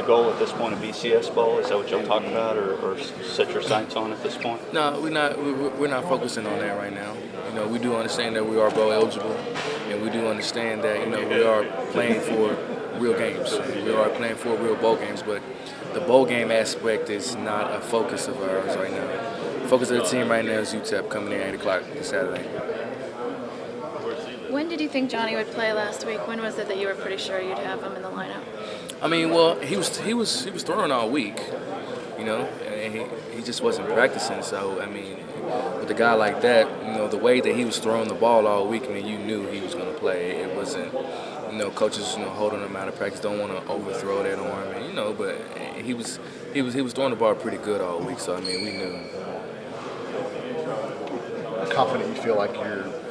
the goal at this point of BCS ball? Is that what you'll talk about, or set your sights on at this point? No, we're not focusing on that right now. We do understand that we are bowl eligible, and we do understand that we are playing for real games. We are playing for real bowl games, but the bowl game aspect is not a focus of ours right now. The focus of the team right now is UTEP coming in at 8 o'clock this Saturday. When did you think Johnny would play last week? When was it that you were pretty sure you'd have him in the lineup? I mean, well, he was throwing all week, and he just wasn't practicing. So I mean, with a guy like that, the way that he was throwing the ball all week, I mean, you knew he was going to play. It wasn't, coaches, holding him out of practice don't want to overthrow that arm, and but he was throwing the ball pretty good all week. So I mean, we knew. How confident you feel like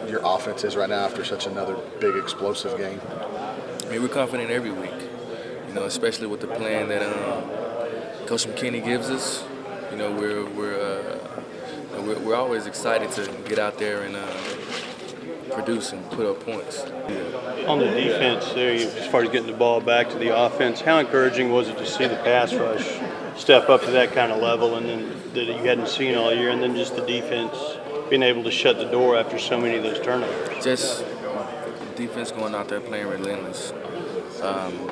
your offense is right now after such another big explosive game? I mean, we're confident every week, especially with the plan that Coach McKinney gives us. We're always excited to get out there and produce and put up points. On the defense there, as far as getting the ball back to the offense, how encouraging was it to see the pass rush step up to that kind of level, and then that you hadn't seen all year, and then just the defense being able to shut the door after so many of those turnovers? Just defense going out there playing relentless,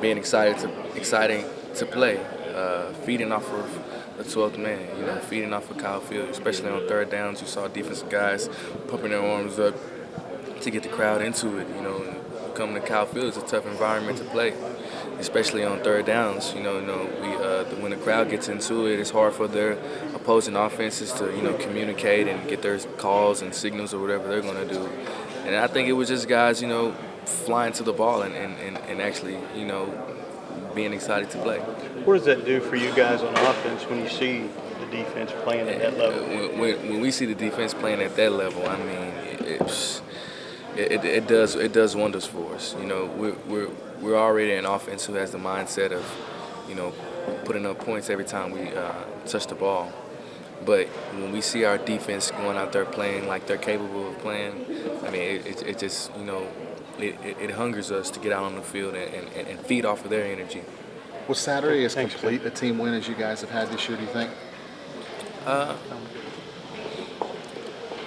being exciting to play, feeding off of the 12th man, feeding off of Kyle Field, especially on third downs. You saw defensive guys pumping their arms up to get the crowd into it. Coming to Kyle Field is a tough environment to play, especially on third downs. When the crowd gets into it, it's hard for their opposing offenses to communicate and get their calls and signals or whatever they're going to do. And I think it was just guys flying to the ball and actually being excited to play. What does that do for you guys on offense when you see the defense playing at that level? When we see the defense playing at that level, I mean, it does wonders for us. We're already an offense who has the mindset of putting up points every time we touch the ball. But when we see our defense going out there playing like they're capable of playing, I mean, it just it hungers us to get out on the field and feed off of their energy. Was Saturday as complete a team win as you guys have had this year, do you think? I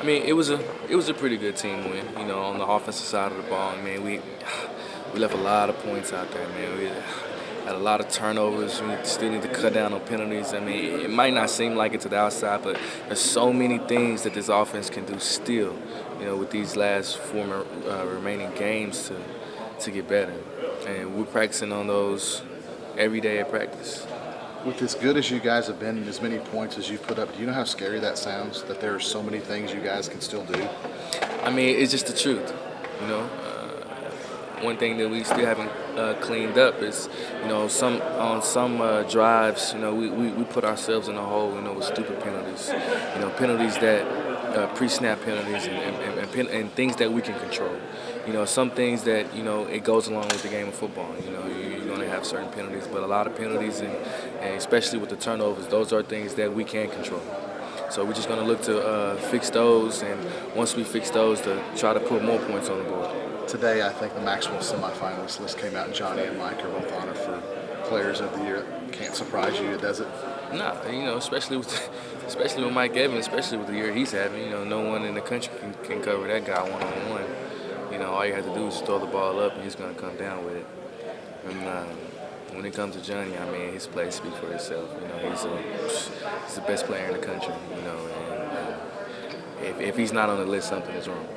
mean, it was a pretty good team win. On the offensive side of the ball, I mean, we left a lot of points out there, man. We had a lot of turnovers. We still need to cut down on penalties. I mean, it might not seem like it to the outside, but there's so many things that this offense can do still, with these last 4 remaining games to get better. And we're practicing on those every day at practice. With as good as you guys have been and as many points as you've put up, do you know how scary that sounds, that there are so many things you guys can still do? I mean, it's just the truth, One thing that we still haven't cleaned up is, on some drives, we put ourselves in a hole, with stupid penalties, penalties that pre-snap penalties and things that we can control. Some things that it goes along with the game of football. You're going to have certain penalties, but a lot of penalties and especially with the turnovers, those are things that we can control. So we're just going to look to fix those, and once we fix those, to try to put more points on the board. Today, I think the Maxwell semifinalist list came out, and Johnny and Mike are both honored for Players of the Year. Can't surprise you, does it? No, especially with Mike Evans, especially with the year he's having. No one in the country can cover that guy one-on-one. All you have to do is throw the ball up, and he's going to come down with it. And when it comes to Johnny, I mean, his play speaks for itself. He's the best player in the country. And if he's not on the list, something is wrong.